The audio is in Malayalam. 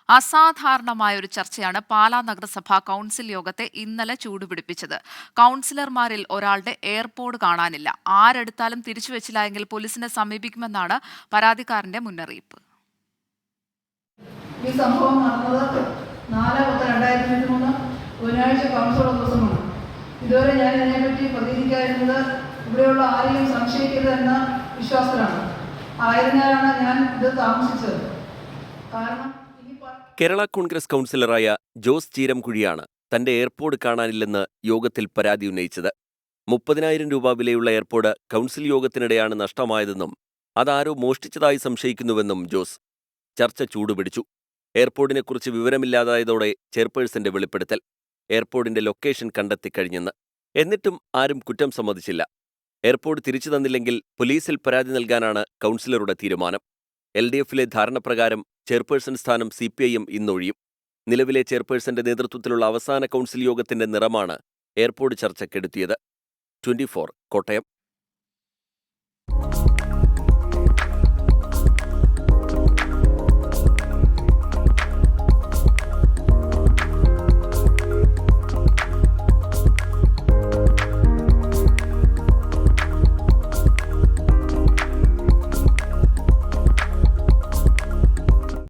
അസാധാരണമായൊരു ചർച്ചയാണ് പാലാ നഗരസഭാ കൗൺസിൽ യോഗത്തെ ഇന്നലെ ചൂടുപിടിപ്പിച്ചത്. കൗൺസിലർമാരിൽ ഒരാളുടെ എയർപോഡ് കാണാനില്ല. ആരെടുത്താലും തിരിച്ചുവച്ചില്ല എങ്കിൽ പോലീസിനെ സമീപിക്കുമെന്നാണ് പരാതിക്കാരന്റെ മുന്നറിയിപ്പ്. ഈ സംഭവം നടന്നത് 4/10/2023 ബുധനാഴ്ച കൗൺസിൽ ദിവസമാണ്. ഇതുവരെ ഞാൻ ഇതിനെപ്പറ്റി പ്രതികരിക്കാതിരുന്നത് ഇവിടെയുള്ള ആരെയും സംശയിക്കരുത് എന്ന വിശ്വാസത്തിലാണ്. ആയതിനാലാണ് ഞാൻ ഇത് താമസിച്ചത്. കാരണം കേരള കോൺഗ്രസ് കൗൺസിലറായ ജോസ് ചീരംകുഴിയാണ് തന്റെ എയർപോഡ് കാണാനില്ലെന്ന് യോഗത്തിൽ പരാതി ഉന്നയിച്ചത്. 30,000 രൂപ വിലയുള്ള എയർപോഡ് കൗൺസിൽ യോഗത്തിനിടെയാണ് നഷ്ടമായതെന്നും അതാരോ മോഷ്ടിച്ചതായി സംശയിക്കുന്നുവെന്നും ജോസ്. ചർച്ച ചൂടുപിടിച്ചു. എയർപോഡിനെക്കുറിച്ച് വിവരമില്ലാതായതോടെ ചെയർപേഴ്സന്റെ വെളിപ്പെടുത്തൽ. എയർപോഡിന്റെ ലൊക്കേഷൻ കണ്ടെത്തിക്കഴിഞ്ഞെന്ന്. എന്നിട്ടും ആരും കുറ്റം സമ്മതിച്ചില്ല. എയർപോഡ് തിരിച്ചു തന്നില്ലെങ്കിൽ പോലീസിൽ പരാതി നൽകാനാണ് കൗൺസിലറുടെ തീരുമാനം. LDFിലെ ധാരണപ്രകാരം ചെയർപേഴ്സൺ സ്ഥാനം CPIM ഇന്നൊഴിയും. നിലവിലെ ചെയർപേഴ്സന്റെ നേതൃത്വത്തിലുള്ള അവസാന കൗൺസിൽ യോഗത്തിന്റെ നിറമാണ് എയർപോഡ് ചർച്ച കെടുത്തിയത്. 24 കോട്ടയം.